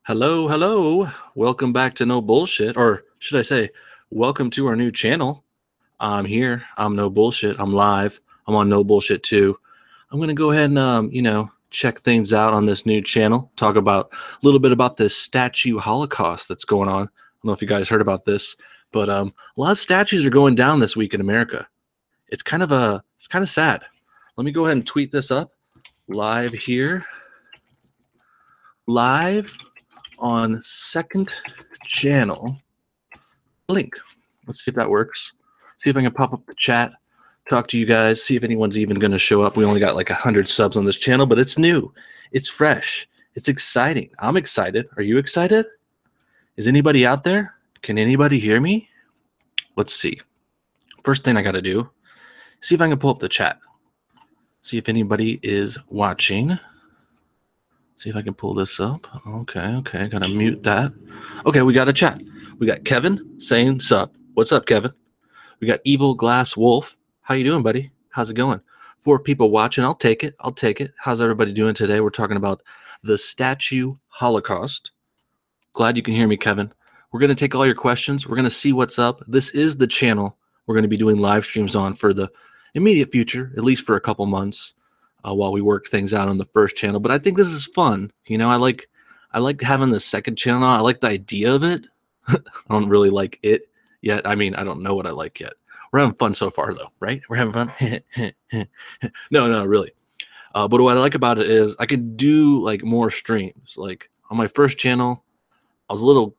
Hello, hello. Welcome back to No Bullshit, or should I say, welcome to our new channel. I'm here. I'm No Bullshit. I'm live. I'm on No Bullshit too. I'm gonna go ahead and check things out on this new channel. Talk about a little bit about this statue holocaust that's going on. I don't know if you guys heard about this, but a lot of statues are going down this week in America. It's kind of sad. Let me go ahead and tweet this up live here. Live on second channel link. Let's see if that works. See if I can pop up the chat, talk to you guys, see if anyone's even going to show up. We only got like 100 subs on this channel, but it's new. It's fresh. It's exciting. I'm excited. Are you excited? Is anybody out there? Can anybody hear me? Let's see. First thing I got to do, see if I can pull up the chat. See if anybody is watching. See if I can pull this up. Okay. Gotta mute that. Okay, we got a chat. We got Kevin saying sup. What's up, Kevin? We got Evil Glass Wolf. How you doing, buddy? How's it going? 4 people watching. I'll take it. How's everybody doing today? We're talking about the statue holocaust. Glad you can hear me, Kevin. We're going to take all your questions. We're going to see what's up. This is the channel we're going to be doing live streams on for the immediate future, at least for a couple months. While we work things out on the first channel. But I think this is fun. You know, I like having the second channel. I like the idea of it. I don't really like it yet. I mean, I don't know what I like yet. We're having fun so far, though, right? We're having fun. No, really. But what I like about it is I could do like more streams. Like on my first channel, I was a little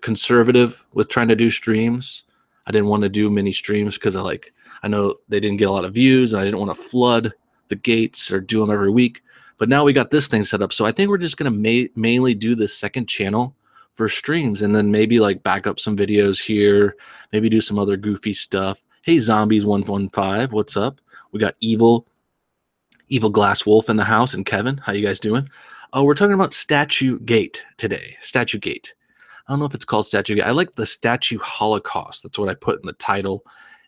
conservative with trying to do streams. I didn't want to do many streams because I know they didn't get a lot of views, and I didn't want to flood the gates or do them every week. But now we got this thing set up, so I think we're just going to mainly do this second channel for streams, and then maybe like back up some videos here, maybe do some other goofy stuff. Hey, Zombies115, what's up? We got Evil Glass Wolf in the house, and Kevin. How you guys doing? We're talking about Statue Gate today. Statue Gate. I don't know if it's called Statue Gate. I like the Statue Holocaust. That's what I put in the title.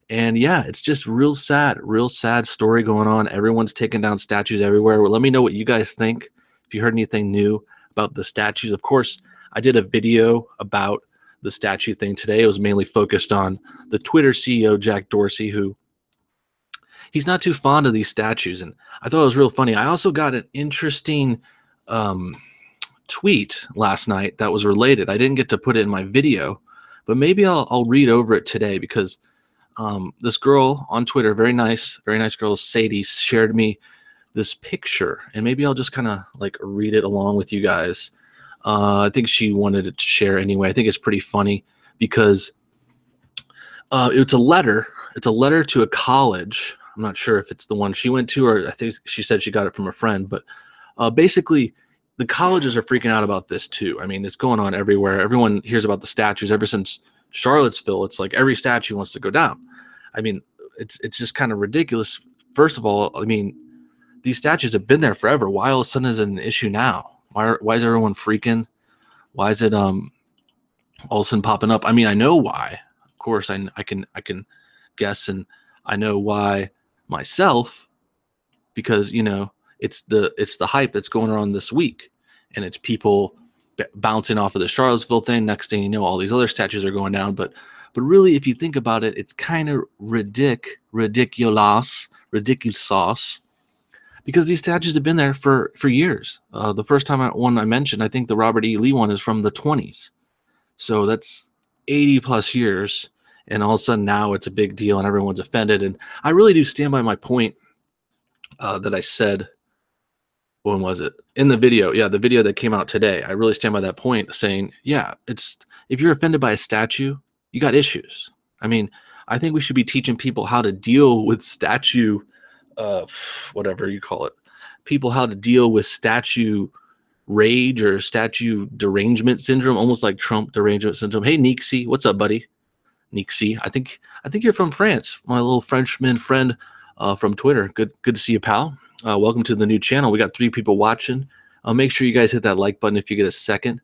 And yeah, it's just real sad story going on. Everyone's taking down statues everywhere. Well, let me know what you guys think. If you heard anything new about the statues. Of course, I did a video about the statue thing today. It was mainly focused on the Twitter CEO, Jack Dorsey, who he's not too fond of these statues. And I thought it was real funny. I also got an interesting tweet last night that was related. I didn't get to put it in my video, but maybe I'll read over it today because this girl on Twitter, very nice girl, Sadie, shared me this picture, and maybe I'll just kind of like read it along with you guys. I think she wanted to share anyway. I think it's pretty funny because it's a letter. It's a letter to a college. I'm not sure if it's the one she went to, or I think she said she got it from a friend, but basically the colleges are freaking out about this too. I mean, it's going on everywhere. Everyone hears about the statues ever since Charlottesville. It's like every statue wants to go down. I mean, it's just kind of ridiculous. First of all, I mean, these statues have been there forever. Why all of a sudden is it an issue now? Why is everyone freaking? Why is it all of a sudden popping up? I mean, I know why. Of course, I can guess, and I know why myself, because you know it's the hype that's going on this week, and it's people bouncing off of the Charlottesville thing. Next thing you know, all these other statues are going down. But really, if you think about it, it's kind of ridiculous, because these statues have been there for years. The first one I mentioned, I think the Robert E. Lee one is from the 20s. So that's 80 plus years. And all of a sudden now it's a big deal and everyone's offended. And I really do stand by my point that I said, when was it? In the video. Yeah, the video that came out today. I really stand by that point saying, yeah, if you're offended by a statue, you got issues. I mean, I think we should be teaching people how to deal with statue, whatever you call it, people how to deal with statue rage or statue derangement syndrome, almost like Trump derangement syndrome. Hey, Nixie, what's up, buddy? Nixie, I think you're from France. My little Frenchman friend from Twitter. Good to see you, pal. Welcome to the new channel. We got 3 people watching. Make sure you guys hit that like button if you get a second.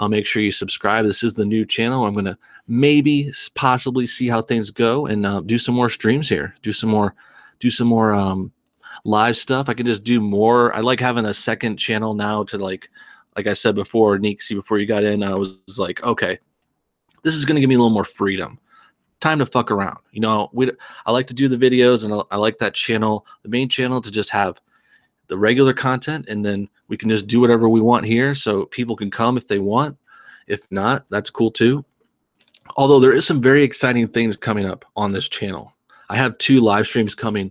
Make sure you subscribe. This is the new channel. I'm gonna possibly see how things go and do some more streams here. Do some more live stuff. I can just do more. I like having a second channel now to like like I said before, Neeksy, before you got in, I was like, okay, this is going to give me a little more freedom. Time to fuck around. You know, I like to do the videos, and I like that channel, the main channel, to just have the regular content, and then we can just do whatever we want here, so people can come if they want. If not, that's cool too. Although there is some very exciting things coming up on this channel. I have 2 live streams coming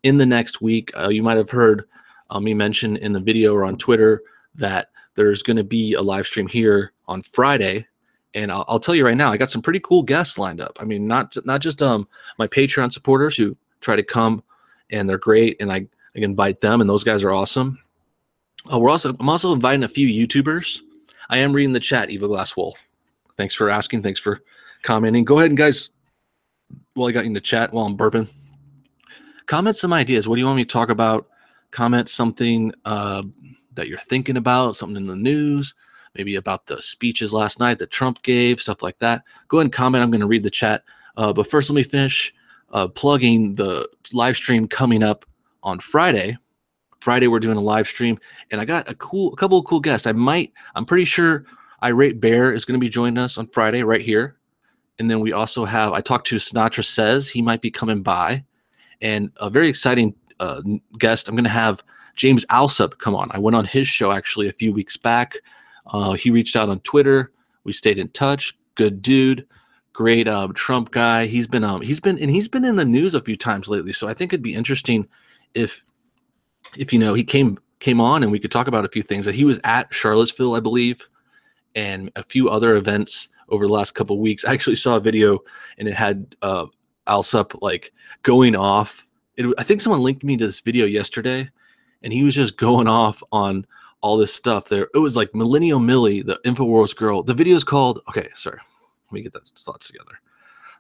in the next week. You might have heard me mention in the video or on Twitter that there's going to be a live stream here on Friday. And I'll tell you right now, I got some pretty cool guests lined up. I mean, not just my Patreon supporters who try to come, and they're great, and I can invite them, and those guys are awesome. I'm also inviting a few YouTubers. I am reading the chat, Eva Glass Wolf. Thanks for asking. Thanks for commenting. Go ahead and, guys, while I got you in the chat while I'm burping, comment some ideas. What do you want me to talk about? Comment something that you're thinking about, something in the news, maybe about the speeches last night that Trump gave, stuff like that. Go ahead and comment. I'm going to read the chat. But first, let me finish plugging the live stream coming up on Friday. Friday, we're doing a live stream, and I got a couple of cool guests. I'm pretty sure Irate Bear is going to be joining us on Friday right here. And then we also have, I talked to Sinatra Says, he might be coming by. And a very exciting guest, I'm going to have James Alsop come on. I went on his show actually a few weeks back. He reached out on Twitter. We stayed in touch. Good dude, great Trump guy. He's been in the news a few times lately. So I think it'd be interesting if you know, he came on and we could talk about a few things. That he was at Charlottesville, I believe, and a few other events over the last couple of weeks. I actually saw a video, and it had Alsop like going off. I think someone linked me to this video yesterday, and he was just going off on all this stuff there. It was like Millennial Millie, the InfoWars girl. The video is called, okay, sorry, let me get that thoughts together.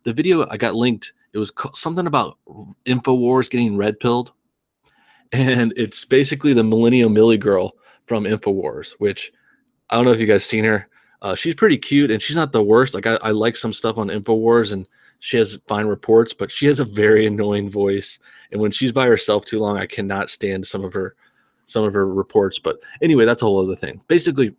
The video I got linked, it was something about InfoWars getting red pilled. And it's basically the Millennial Millie girl from InfoWars, which I don't know if you guys seen her. She's pretty cute, and she's not the worst. Like I like some stuff on InfoWars, and she has fine reports, but she has a very annoying voice. And when she's by herself too long, I cannot stand some of her reports. But anyway, that's a whole other thing. Basically,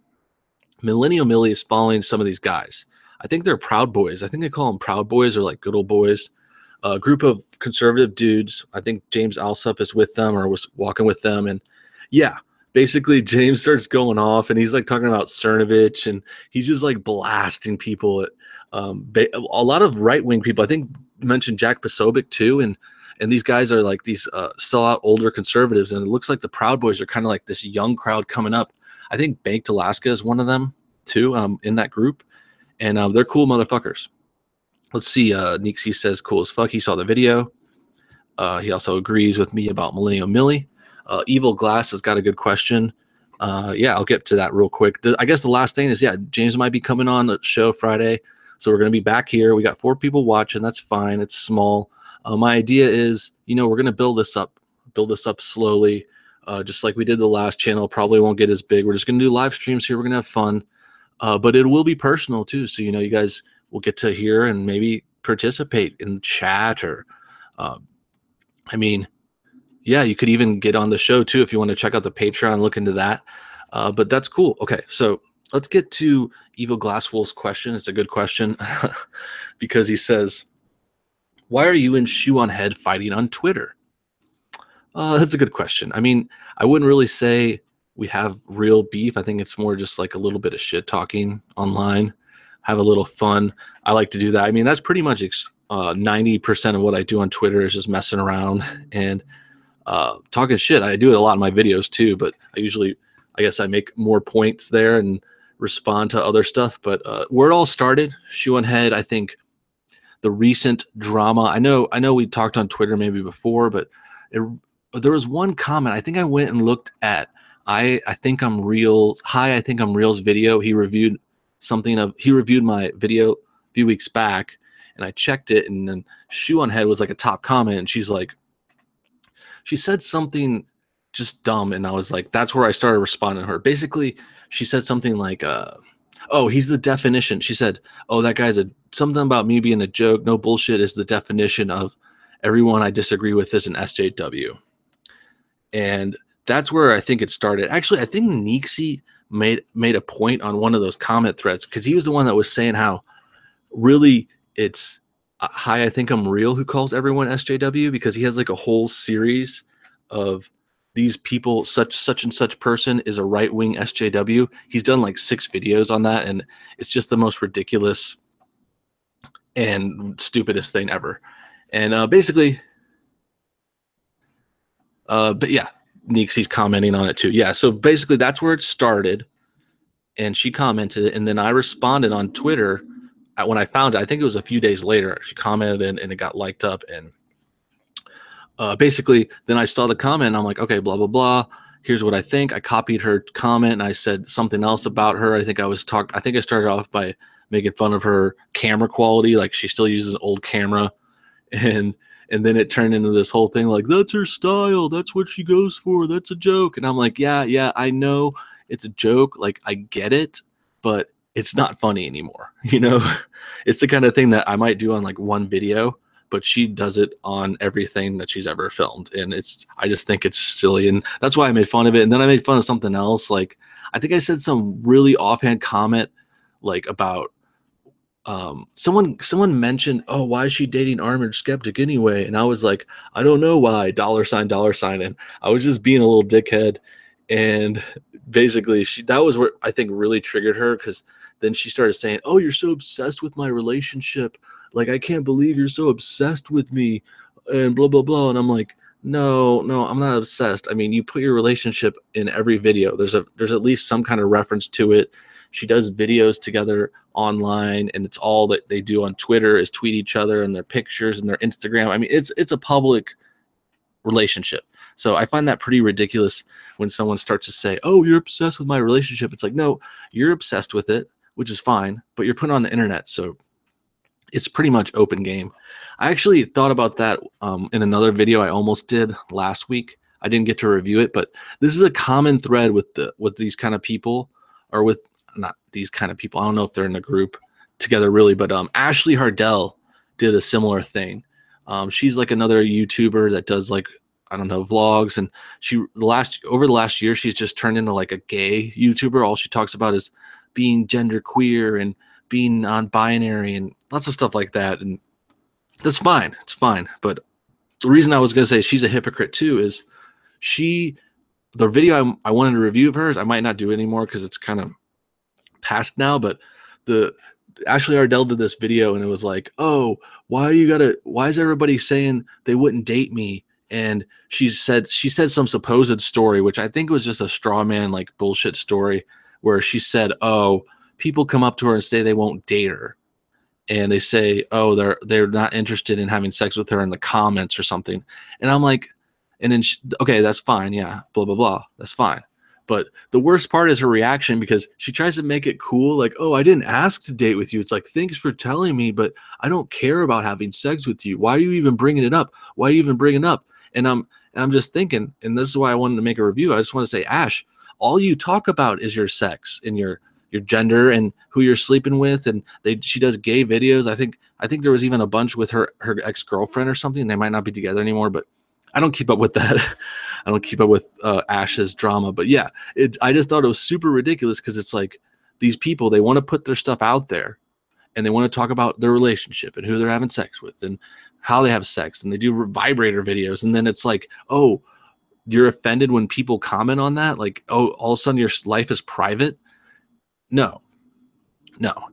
Millennial Millie is following some of these guys. I think they're Proud Boys. I think they call them Proud Boys, or like good old boys. A group of conservative dudes. I think James Alsop is with them, or was walking with them. And yeah, basically James starts going off, and he's like talking about Cernovich, and he's just like blasting people. A lot of right-wing people. I think mentioned Jack Posobiec too. And these guys are like these sellout older conservatives. And it looks like the Proud Boys are kind of like this young crowd coming up. I think Banked Alaska is one of them too, in that group. And they're cool motherfuckers. Let's see. Neeksy says cool as fuck. He saw the video. He also agrees with me about Millennial Millie. Evil Glass has got a good question. Yeah, I'll get to that real quick. I guess the last thing is, yeah, James might be coming on the show Friday. So we're going to be back here. We got 4 people watching. That's fine. It's small. My idea is, you know, we're going to build this up slowly. Just like we did the last channel. Probably won't get as big. We're just going to do live streams here. We're going to have fun. But it will be personal too. So, you know, you guys will get to hear and maybe participate in chat, or I mean, yeah, you could even get on the show too if you want to check out the Patreon, look into that. But that's cool. Okay, so let's get to Evil Glasswolf's question. It's a good question because he says, why are you and Shoe on Head fighting on Twitter? That's a good question. I mean, I wouldn't really say we have real beef. I think it's more just like a little bit of shit talking online. Have a little fun. I like to do that. I mean, that's pretty much 90% of what I do on Twitter is just messing around and talking shit. I do it a lot in my videos too, but I guess I make more points there and respond to other stuff. But where it all started, Shoe on Head, I think the recent drama, I know we talked on Twitter maybe before, but there was one comment. I think I went and looked at I Think I'm Real. I Think I'm Real's video. He reviewed my video a few weeks back, and I checked it, and then Shoe on Head was like a top comment, and she said something just dumb, and I was like, that's where I started responding to her. Basically, she said something like, oh, he's the definition. She said, oh, that guy's something about me being a joke. No bullshit is the definition of everyone I disagree with is an SJW. And that's where I think it started. Actually, I think Neeksy made a point on one of those comment threads, because he was the one that was saying how really it's Hi, I Think I'm Real who calls everyone SJW, because he has like a whole series of these people, such and such person is a right-wing SJW. He's done like 6 videos on that, and it's just the most ridiculous and stupidest thing ever. And basically, but yeah, Neeksy's commenting on it too. Yeah, so basically that's where it started, and she commented it, and then I responded on Twitter when I found it. I think it was a few days later. She commented, and it got liked up, and basically then I saw the comment, and I'm like, okay, blah blah blah. Here's what I think. I copied her comment, and I said something else about her. I think I started off by making fun of her camera quality, like she still uses an old camera, and then it turned into this whole thing like, that's her style, that's what she goes for, that's a joke. And I'm like, yeah, I know it's a joke, like I get it, but it's not funny anymore. It's the kind of thing that I might do on like one video, but she does it on everything that she's ever filmed, and I just think it's silly, and that's why I made fun of it. And then I made fun of something else, like I think I said some really offhand comment like about someone mentioned, oh, why is she dating Armored Skeptic anyway? And I was like, I don't know why, $, and I was just being a little dickhead. And basically that was where I think really triggered her, because then she started saying, oh, you're so obsessed with my relationship, like I can't believe you're so obsessed with me, and blah blah blah. And I'm like, no, I'm not obsessed. I mean, you put your relationship in every video. There's at least some kind of reference to it. She does videos together online, and it's all that they do on Twitter is tweet each other and their pictures and their Instagram. I mean, it's a public relationship. So I find that pretty ridiculous when someone starts to say, oh, you're obsessed with my relationship. It's like, no, you're obsessed with it, which is fine, but you're put on the internet, so it's pretty much open game. I actually thought about that in another video I almost did last week. I didn't get to review it, but this is a common thread with these kind of people, or with not these kind of people. I don't know if they're in a group together really, but Ashley Hardell did a similar thing. She's like another YouTuber that does like, I don't know, vlogs, and over the last year she's just turned into like a gay YouTuber. All she talks about is being gender queer and being non-binary and lots of stuff like that, and that's fine. It's fine. But the reason I was going to say she's a hypocrite too is the video I wanted to review of hers, I might not do it anymore because it's kind of past now, but the Ashley Ardell did this video, and it was like, oh, why is everybody saying they wouldn't date me? And she said some supposed story, which I think was just a straw man, like bullshit story, where she said, oh, people come up to her and say they won't date her, and they say, oh, they're not interested in having sex with her in the comments or something. And I'm like, and then okay, that's fine, yeah, blah blah blah, that's fine. But the worst part is her reaction, because she tries to make it cool, like, oh, I didn't ask to date with you. It's like, thanks for telling me, but I don't care about having sex with you. Why are you even bringing it up? Why are you even bringing it up? And I'm just thinking, and this is why I wanted to make a review. I just want to say, Ash, all you talk about is your sex and your gender and who you're sleeping with, and she does gay videos. I think there was even a bunch with her ex-girlfriend or something. They might not be together anymore, but I don't keep up with that. I don't keep up with Ash's drama. But yeah, I just thought it was super ridiculous, because it's like these people, they want to put their stuff out there, and they want to talk about their relationship and who they're having sex with and how they have sex, and they do vibrator videos, and then it's like, oh, you're offended when people comment on that, like, oh, all of a sudden your life is private. No.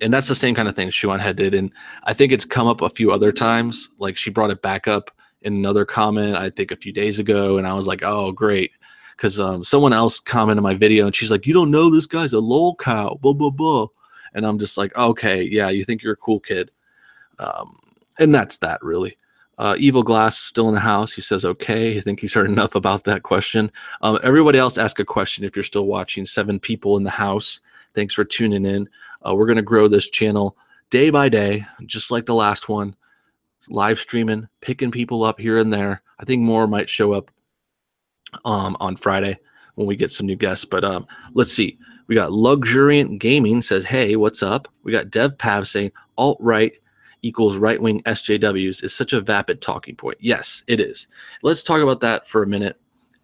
And that's the same kind of thing Shuan Head did, and I think it's come up a few other times. Like, she brought it back up in another comment, I think a few days ago, and I was like, oh, great, because someone else commented my video, and she's like, you don't know this guy's a lol cow, blah blah blah. And I'm just like, okay, yeah, you think you're a cool kid. And that's that, really. Evil Glass still in the house. He says, okay, I think he's heard enough about that question. Everybody else ask a question if you're still watching. 7 people in the house. Thanks for tuning in. We're going to grow this channel day by day, just like the last one. Live streaming, picking people up here and there. I think more might show up on Friday when we get some new guests. But let's see. We got Luxuriant Gaming says, hey, what's up? We got DevPav saying alt-right equals right-wing SJWs is such a vapid talking point. Yes, it is. Let's talk about that for a minute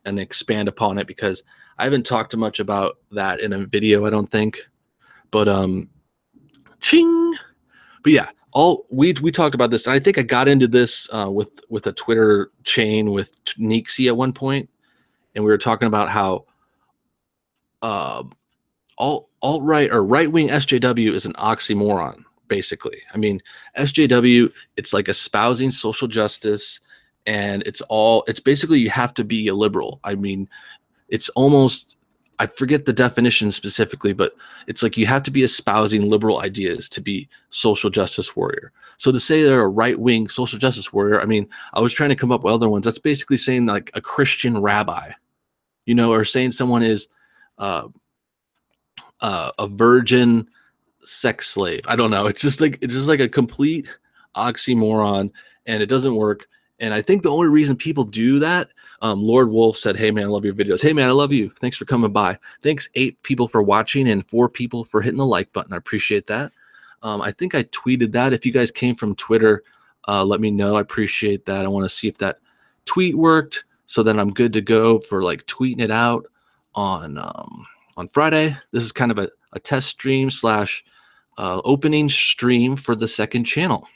and expand upon it, because I haven't talked much about that in a video, I don't think. But ching. But yeah, we talked about this, and I think I got into this with a Twitter chain with Nixie at one point, and we were talking about how alt-right or right-wing SJW is an oxymoron, basically. I mean, SJW, it's like espousing social justice, and it's basically you have to be a liberal. I mean, it's almost, I forget the definition specifically, but it's like you have to be espousing liberal ideas to be social justice warrior. So to say they're a right-wing social justice warrior, I mean, I was trying to come up with other ones. That's basically saying like a Christian rabbi, you know, or saying someone is a virgin sex slave. I don't know. It's just like a complete oxymoron, and it doesn't work. And I think the only reason people do that, Lord Wolf said, "Hey man, I love your videos." Hey man, I love you. Thanks for coming by. Thanks 8 people for watching and 4 people for hitting the like button. I appreciate that. I think I tweeted that. If you guys came from Twitter, let me know. I appreciate that. I want to see if that tweet worked, so then I'm good to go for like tweeting it out on Friday. This is kind of a test stream slash opening stream for the second channel,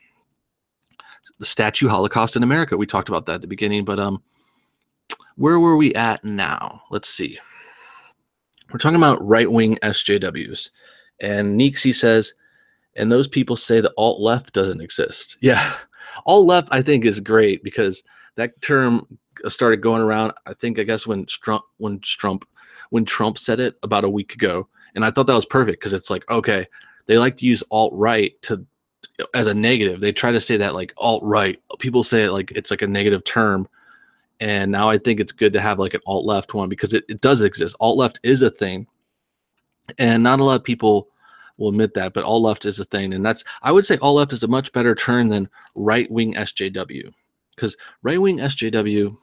the Statue Holocaust in America. We talked about that at the beginning, but where were we at now? Let's see. We're talking about right-wing SJWs, and Nixie says, and those people say the alt-left doesn't exist. Yeah, alt-left I think is great because that term started going around, I guess when Trump said it about a week ago, and I thought that was perfect because it's like, okay, they like to use alt-right as a negative. They try to say that like alt-right, people say it like it's like a negative term, and now I think it's good to have like an alt-left one because it does exist. Alt-left is a thing, and not a lot of people will admit that, but alt-left is a thing, and I would say alt-left is a much better term than right-wing SJW, because right-wing SJW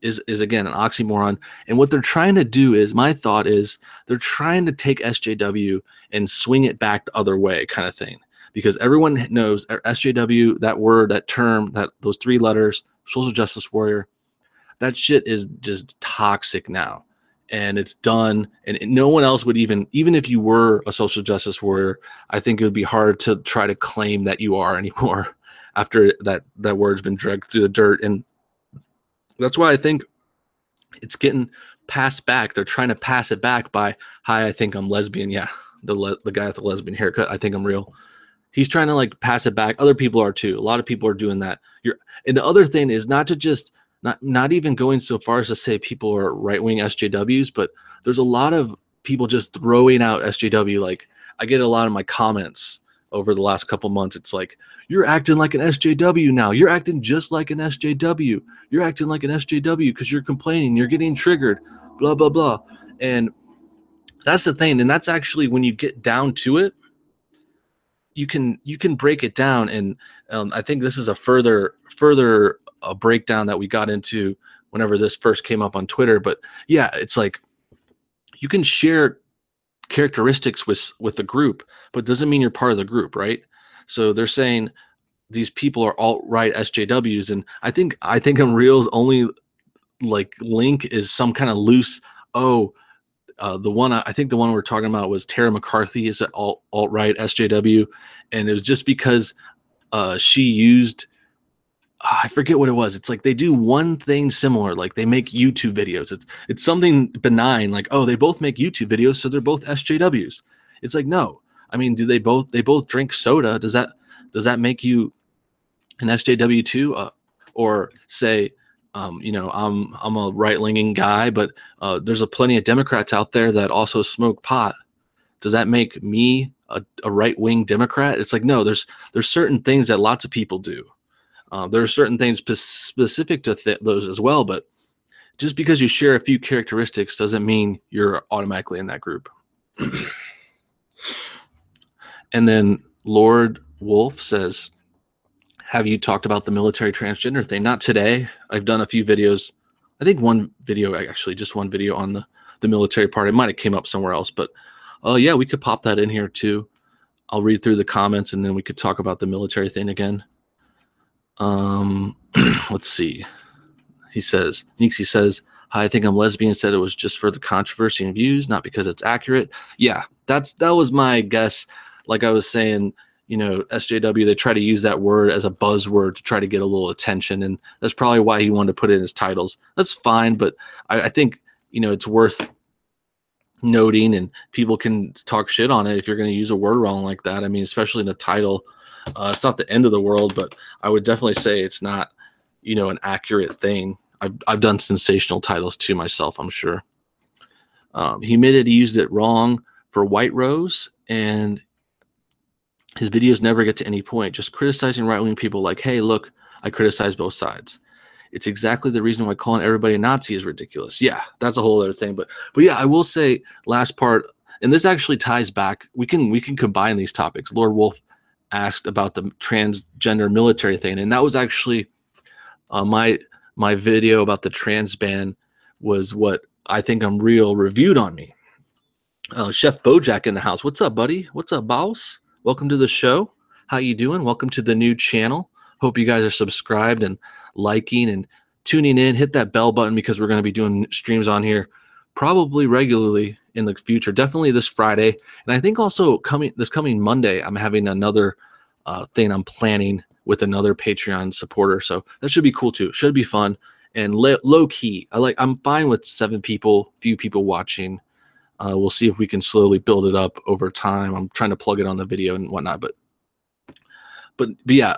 is again an oxymoron, and what they're trying to do is, my thought is, they're trying to take SJW and swing it back the other way, kind of thing, because everyone knows SJW, that word, that term, those 3 letters, social justice warrior, that shit is just toxic now, and it's done, and no one else would even if you were a social justice warrior, I think it would be hard to try to claim that you are anymore after that word's been dragged through the dirt. And that's why I think it's getting passed back. They're trying to pass it back by, "Hi, I think I'm lesbian." Yeah, the guy with the lesbian haircut, "I think I'm real." He's trying to like pass it back. Other people are too. A lot of people are doing that. And the other thing is not to just not even going so far as to say people are right-wing SJWs, but there's a lot of people just throwing out SJW. Like, I get a lot of my comments over the last couple months. It's like, "You're acting like an SJW now. You're acting just like an SJW. You're acting like an SJW because you're complaining. You're getting triggered, blah, blah, blah." And that's the thing. And that's actually, when you get down to it, you can break it down. And I think this is a further a breakdown that we got into whenever this first came up on Twitter. But yeah, it's like you can share characteristics with the group, but it doesn't mean you're part of the group, right? So they're saying these people are alt-right SJWs, and I think Unreal's only like link is some kind of loose, the one I think the one we're talking about was Tara McCarthy is an alt-right SJW, and it was just because she used, I forget what it was. It's like they do one thing similar, like they make YouTube videos. It's something benign, like, oh, they both make YouTube videos, so they're both SJWs. It's like, no. I mean, do they both drink soda? Does that make you an SJW too? Or say, you know, I'm a right-leaning guy, but there's plenty of Democrats out there that also smoke pot. Does that make me a right-wing Democrat? It's like, no. There's certain things that lots of people do. There are certain things specific to those as well, but just because you share a few characteristics doesn't mean you're automatically in that group. And then Lord Wolf says, "Have you talked about the military transgender thing?" Not today. I've done a few videos. I think just one video on the military part. It might have came up somewhere else, but yeah, we could pop that in here too. I'll read through the comments, and then we could talk about the military thing again. Let's see. Nixie says, I think I'm lesbian said it was just for the controversy and views, not because it's accurate. Yeah, that was my guess. Like I was saying, SJW, they try to use that word as a buzzword to try to get a little attention, and that's probably why he wanted to put it in his titles. That's fine, but I think it's worth noting, and people can talk shit on it if you're going to use a word wrong like that. I mean, especially in the title. It's not the end of the world, but I would definitely say it's not, an accurate thing. I've done sensational titles too myself, I'm sure. He admitted he used it wrong for White Rose, and his videos never get to any point, just criticizing right-wing people like, hey, look, I criticize both sides. It's exactly the reason why calling everybody a Nazi is ridiculous. Yeah, that's a whole other thing. But yeah, I will say last part, and this actually ties back. We can combine these topics. Lord Wolf asked about the transgender military thing, and that was actually my video about the trans ban was what I Think I'm Real reviewed on me. Chef Bojack in the house. What's up, buddy? What's up, boss? Welcome to the show. How you doing? Welcome to the new channel. Hope you guys are subscribed and liking and tuning in. Hit that bell button because we're going to be doing streams on here probably regularly in the future. Definitely this Friday. And I think also this coming Monday, I'm having another thing I'm planning with another Patreon supporter. So that should be cool too. Should be fun and low key. I'm fine with 7 people, few people watching. We'll see if we can slowly build it up over time. I'm trying to plug it on the video and whatnot, but yeah,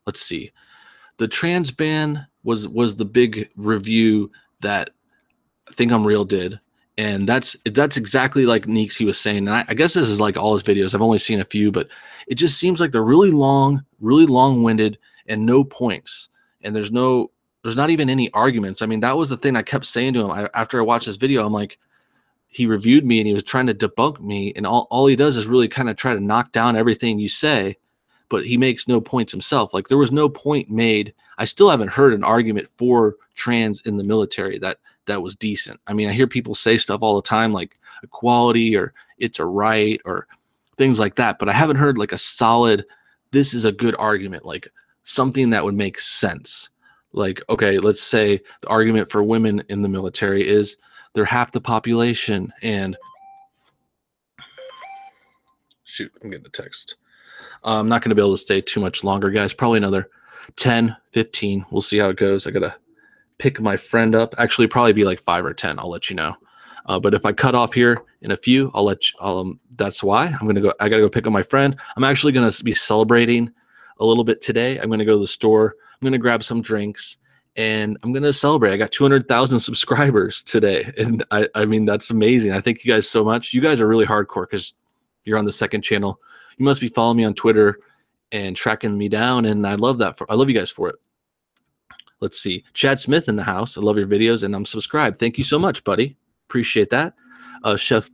let's see. The trans ban was the big review that I Think I'm Real did. And that's exactly like Neeks he was saying. And I guess this is like all his videos. I've only seen a few, but it just seems like they're really long-winded and no points. And there's not even any arguments. I mean, that was the thing I kept saying to him. After I watched this video, I'm like, he reviewed me and he was trying to debunk me. And all he does is really kind of try to knock down everything you say, but he makes no points himself. Like there was no point made. I still haven't heard an argument for trans in the military that was decent. I mean, I hear people say stuff all the time like equality or it's a right or things like that, but I haven't heard like a solid, this is a good argument, like something that would make sense. Like, okay, let's say the argument for women in the military is they're half the population and shoot, I'm getting a text. I'm not going to be able to stay too much longer, guys. Probably another 10, 15. We'll see how it goes. I got to pick my friend up. Actually, probably be like 5 or 10. I'll let you know. But if I cut off here in a few, I'll let you, that's why I got to go pick up my friend. I'm actually going to be celebrating a little bit today. I'm going to go to the store. I'm going to grab some drinks and I'm going to celebrate. I got 200,000 subscribers today. And I mean, that's amazing. I thank you guys so much. You guys are really hardcore because you're on the second channel. You must be following me on Twitter and tracking me down. And I love that. I love you guys for it. Let's see. Chad Smith in the house. I love your videos and I'm subscribed. Thank you so much, buddy. Appreciate that. Chef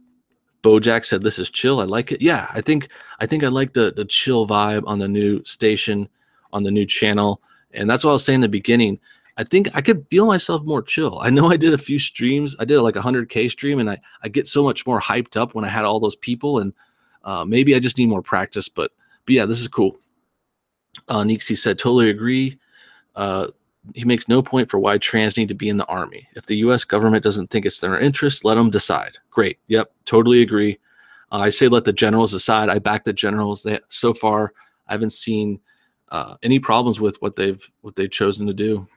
Bojack said, this is chill. I like it. Yeah, I think I like the chill vibe on the new station, on the new channel. And that's what I was saying in the beginning. I think I could feel myself more chill. I know I did a few streams. I did like a 100K stream and I get so much more hyped up when I had all those people. And maybe I just need more practice. But yeah, this is cool. Neeksy said, totally agree. He makes no point for why trans need to be in the Army. If the U.S. government doesn't think it's their interest, let them decide. Great. Yep. Totally agree. I say let the generals decide. I back the generals. So far, I haven't seen any problems with what they've chosen to do.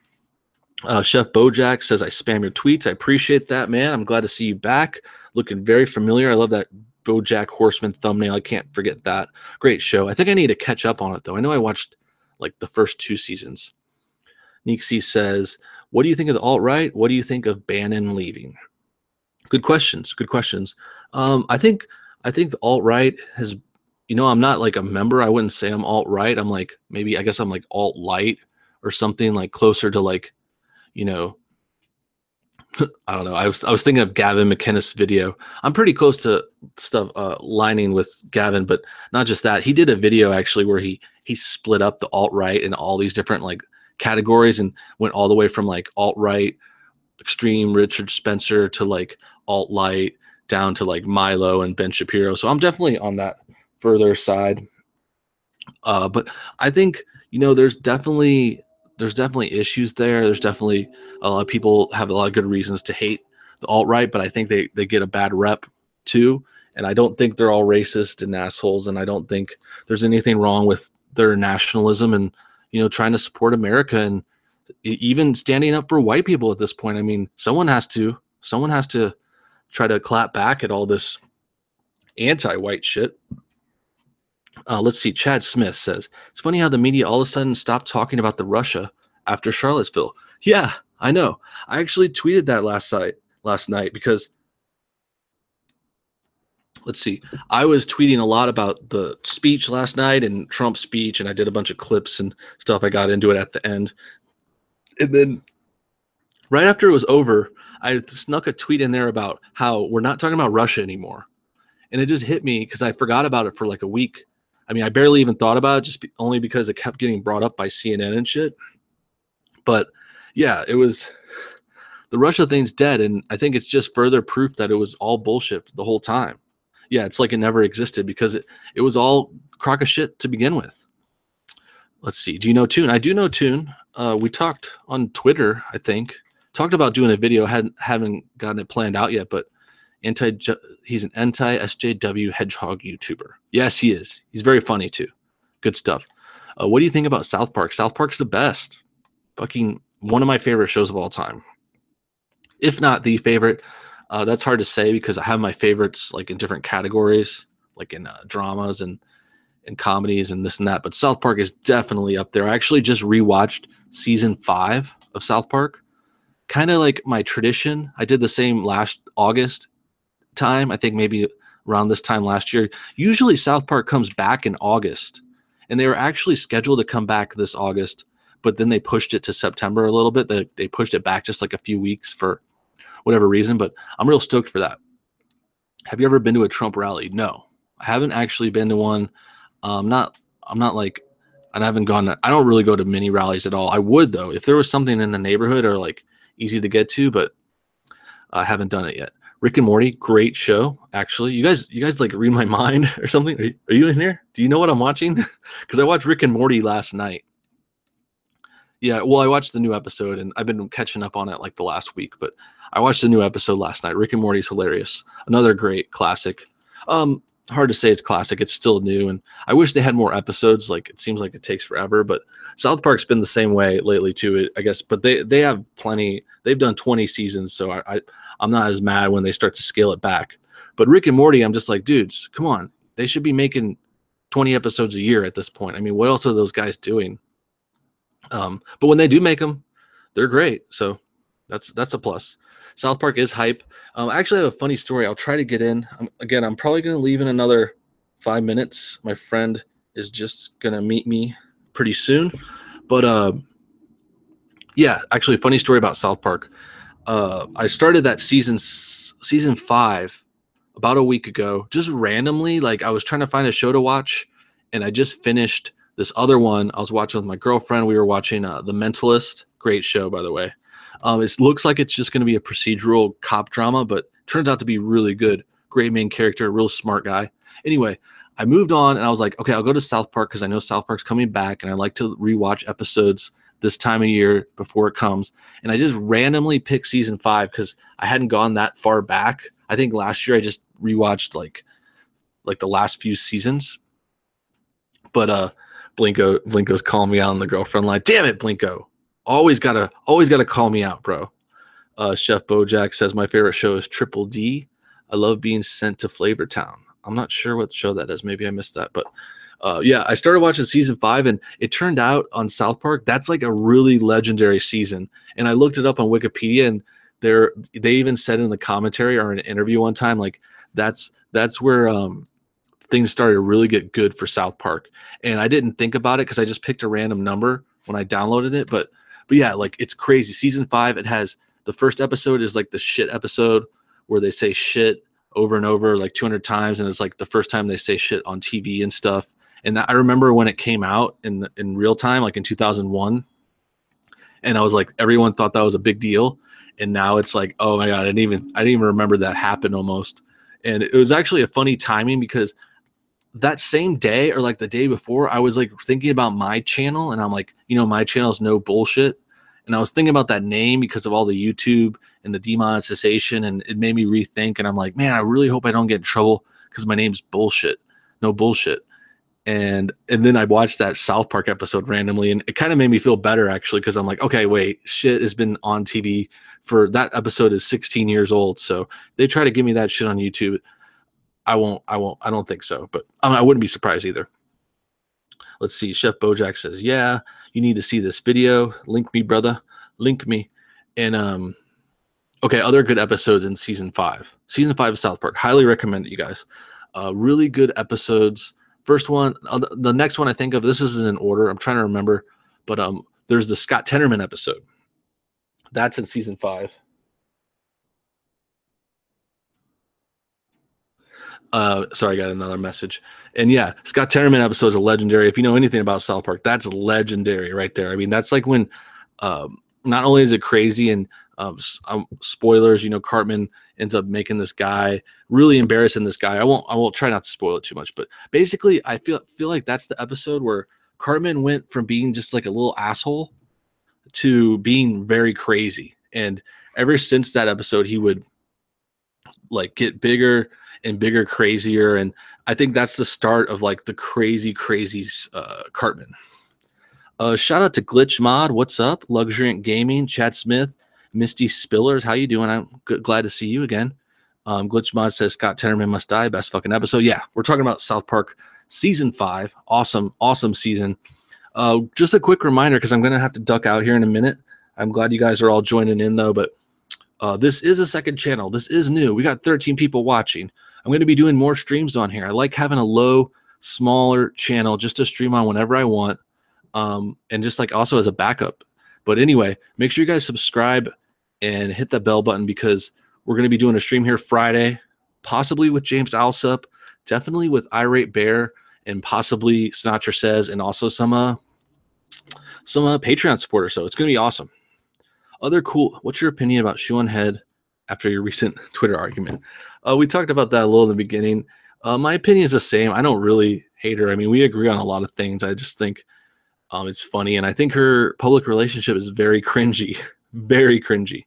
Chef Bojack says, I spam your tweets. I appreciate that, man. I'm glad to see you back. Looking very familiar. I love that Bojack Horseman thumbnail. I can't forget that. Great show. I think I need to catch up on it, though. I know I watched like the first 2 seasons. Neeksy says, what do you think of the alt-right? What do you think of Bannon leaving? Good questions. Good questions. I think the alt-right has, I'm not like a member. I wouldn't say I'm alt-right. I'm like, maybe, I guess I'm like alt-light or something like closer to like, I don't know. I was thinking of Gavin McInnes' video. I'm pretty close to stuff lining with Gavin, but not just that. He did a video actually where he split up the alt-right in all these different like categories and went all the way from like alt-right, extreme Richard Spencer to like alt-light down to like Milo and Ben Shapiro. So I'm definitely on that further side. But I think, there's definitely there's definitely issues there. There's definitely a lot of people have a lot of good reasons to hate the alt-right, but I think they get a bad rep too. And I don't think they're all racist and assholes. And I don't think there's anything wrong with their nationalism and, trying to support America and even standing up for white people at this point. I mean, someone has to try to clap back at all this anti-white shit. Let's see. Chad Smith says, it's funny how the media all of a sudden stopped talking about the Russia after Charlottesville. Yeah, I know. I actually tweeted that last night because, let's see, I was tweeting a lot about the speech last night and Trump's speech, and I did a bunch of clips and stuff. I got into it at the end. And then right after it was over, I snuck a tweet in there about how we're not talking about Russia anymore. And it just hit me because I forgot about it for like a week. I mean, I barely even thought about it only because it kept getting brought up by CNN and shit. But yeah, the Russia thing's dead. And I think it's just further proof that it was all bullshit the whole time. Yeah, it's like it never existed because it was all crock of shit to begin with. Let's see. Do you know Toon? I do know Toon. We talked on Twitter, I think. Talked about doing a video. Haven't gotten it planned out yet, but he's an anti-SJW hedgehog YouTuber. Yes, he is. He's very funny too. Good stuff. What do you think about South Park? South Park's the best. Fucking one of my favorite shows of all time. If not the favorite. That's hard to say because I have my favorites like in different categories, like in dramas and comedies and this and that. But South Park is definitely up there. I actually just rewatched season 5 of South Park. Kind of like my tradition. I did the same last August time. I think maybe around this time last year. Usually South Park comes back in August, and they were actually scheduled to come back this August, but then they pushed it to September a little bit. They pushed it back just like a few weeks for whatever reason, but I'm real stoked for that. Have you ever been to a Trump rally? No, I haven't actually been to one. I'm not like, and I haven't gone. I don't really go to many rallies at all. I would though, if there was something in the neighborhood or like easy to get to, but I haven't done it yet. Rick and Morty, great show. Actually, you guys like read my mind or something. Are you in here? Do you know what I'm watching? Because I watched Rick and Morty last night. Yeah, well, I watched the new episode, and I've been catching up on it like the last week. But I watched the new episode last night. Rick and Morty's hilarious. Another great classic. Hard to say it's classic. It's still new, and I wish they had more episodes. Like it seems like it takes forever, but South Park's been the same way lately too, I guess. But they have plenty. They've done 20 seasons, so I'm not as mad when they start to scale it back. But Rick and Morty, I'm just like, dudes, come on. They should be making 20 episodes a year at this point. I mean, what else are those guys doing? But when they do make them, they're great. So that's a plus. South Park is hype. I actually have a funny story. I'll try to get in. Again, I'm probably going to leave in another 5 minutes. My friend is just going to meet me pretty soon. But yeah, actually, funny story about South Park. I started that season 5 about a week ago, just randomly. Like I was trying to find a show to watch, and I just finished this other one. I was watching with my girlfriend. We were watching The Mentalist. Great show, by the way. It looks like it's just going to be a procedural cop drama, but turns out to be really good. Great main character, real smart guy. Anyway, I moved on, and I was like, okay, I'll go to South Park because I know South Park's coming back, and I like to rewatch episodes this time of year before it comes. And I just randomly picked season 5 because I hadn't gone that far back. I think last year I just rewatched like the last few seasons. But Blinko's calling me out on the girlfriend line. Damn it, Blinko. Always gotta call me out, bro. Chef Bojack says my favorite show is Triple D. I love being sent to Flavor Town. I'm not sure what show that is. Maybe I missed that, but yeah, I started watching season 5, and it turned out on South Park that's like a really legendary season. And I looked it up on Wikipedia, and they even said in the commentary or in an interview one time, like that's where things started to really get good for South Park. And I didn't think about it because I just picked a random number when I downloaded it, but yeah, like it's crazy. Season 5, it has the first episode is like the shit episode where they say shit over and over like 200 times, and it's like the first time they say shit on TV and stuff. And I remember when it came out in real time, like in 2001, and I was like, everyone thought that was a big deal, and now it's like, oh my god, I didn't even remember that happened almost. And it was actually a funny timing because that same day or like the day before, I was like thinking about my channel, and I'm like, my channel is No Bullshit. And I was thinking about that name because of all the YouTube and the demonetization, and it made me rethink. And I'm like, man, I really hope I don't get in trouble because my name's Bullshit, No Bullshit. And then I watched that South Park episode randomly, and it kind of made me feel better actually, because I'm like, okay, wait, shit has been on TV for that episode is 16 years old. So they try to give me that shit on YouTube. I don't think so, but I wouldn't be surprised either. Let's see. Chef Bojack says, yeah, you need to see this video. Link me, brother. Link me. And okay, other good episodes in season 5. Season 5 of South Park. Highly recommend it, you guys. Really good episodes. First one, the next one I think of, this isn't in order. I'm trying to remember, but there's the Scott Tenorman episode. That's in season 5. Sorry, I got another message. And yeah, Scott Tenorman episode is a legendary. If you know anything about South Park, that's legendary right there. I mean, that's like when not only is it crazy and spoilers, Cartman ends up making this guy, really embarrassing this guy. I won't try not to spoil it too much, but basically I feel like that's the episode where Cartman went from being just like a little asshole to being very crazy. And ever since that episode, he would like get bigger and bigger, crazier. And I think that's the start of like the crazy Cartman. Shout out to Glitch Mod. What's up? Luxuriant Gaming, Chad Smith, Misty Spillers. How you doing? I'm glad to see you again. Glitch Mod says Scott Tenorman must die. Best fucking episode. Yeah, we're talking about South Park season 5. Awesome season. Just a quick reminder, because I'm going to have to duck out here in a minute. I'm glad you guys are all joining in though, but this is a second channel. This is new. We got 13 people watching. I'm going to be doing more streams on here. I like having a low, smaller channel just to stream on whenever I want, and just like also as a backup. But anyway, make sure you guys subscribe and hit that bell button, because we're going to be doing a stream here Friday, possibly with James Alsup, definitely with Irate Bear, and possibly Sinatra Says, and also some Patreon supporters. So it's going to be awesome. Other cool. What's your opinion about Shoe on Head after your recent Twitter argument? We talked about that a little in the beginning. My opinion is the same. I don't really hate her. I mean, we agree on a lot of things. I just think it's funny, and I think her public relationship is very cringy, very cringy.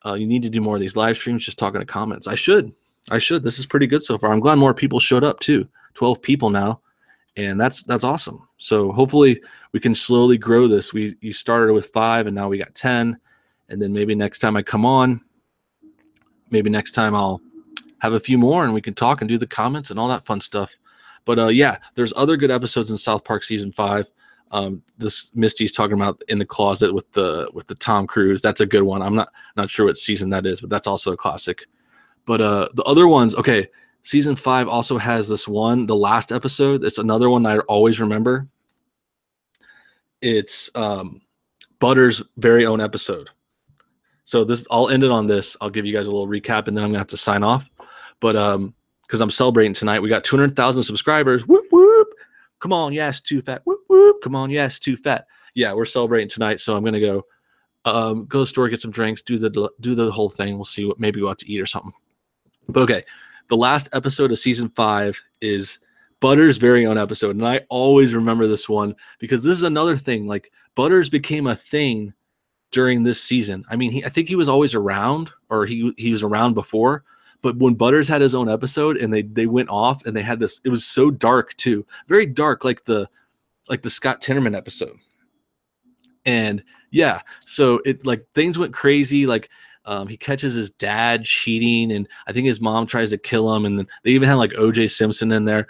You need to do more of these live streams, just talking to comments. I should. This is pretty good so far. I'm glad more people showed up too. 12 people now, and that's awesome. So hopefully we can slowly grow this. You started with 5, and now we got 10. And then maybe next time I come on, maybe next time I'll have a few more and we can talk and do the comments and all that fun stuff. But yeah, there's other good episodes in South Park season 5. This Misty's talking about In the Closet with the Tom Cruise. That's a good one. I'm not sure what season that is, but that's also a classic. But the other ones, okay, season 5 also has this one, the last episode. It's another one I always remember. It's Butter's very own episode. So I'll end it on this. I'll give you guys a little recap, and then I'm gonna have to sign off. But because I'm celebrating tonight, we got 200,000 subscribers. Whoop whoop! Come on, yes, too fat. Whoop whoop! Come on, yes, too fat. Yeah, we're celebrating tonight, so I'm gonna go to the store, get some drinks, do the whole thing. We'll see what, maybe go out to eat or something. But okay, the last episode of season 5 is Butter's very own episode, and I always remember this one because this is another thing. Like Butters became a thing during this season. I mean, I think he was always around, or he was around before, but when Butters had his own episode and they went off and they had this, it was so dark too, very dark, like the Scott Tenorman episode. And yeah, so it like things went crazy. Like he catches his dad cheating, and I think his mom tries to kill him, and then they even had like OJ Simpson in there.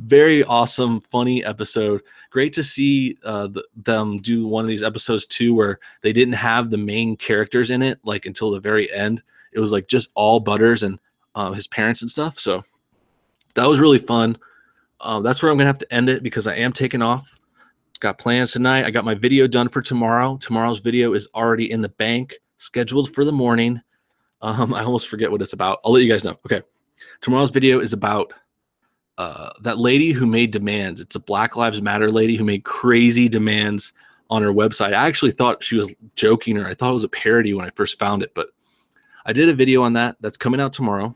Very awesome, funny episode. Great to see them do one of these episodes too, where they didn't have the main characters in it like until the very end. It was like just all Butters and his parents and stuff. So that was really fun. That's where I'm gonna have to end it because I am taking off. Got plans tonight. I got my video done for tomorrow. Tomorrow's video is already in the bank, scheduled for the morning. I almost forget what it's about. I'll let you guys know. Okay, tomorrow's video is about that lady who made demands. It's a Black Lives Matter lady who made crazy demands on her website. I actually thought she was joking, or I thought it was a parody when I first found it, but I did a video on that. That's coming out tomorrow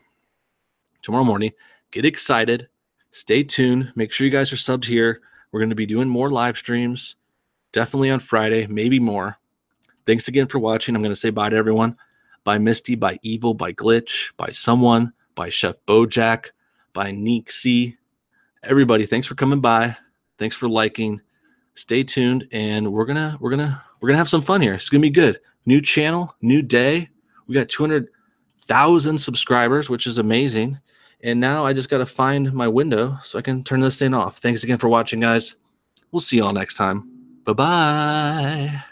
morning. Get excited. Stay tuned. Make sure you guys are subbed here. We're going to be doing more live streams, definitely on Friday, maybe more. Thanks again for watching. I'm going to say bye to everyone. By Misty, by Evil, by Glitch, by Someone, by Chef Bojack, by Neek C. Everybody, thanks for coming by. Thanks for liking. Stay tuned, and we're gonna have some fun here. It's gonna be good. New channel, new day. We got 200,000 subscribers, which is amazing. And now I just got to find my window so I can turn this thing off. Thanks again for watching, guys. We'll see you all next time. Bye-bye.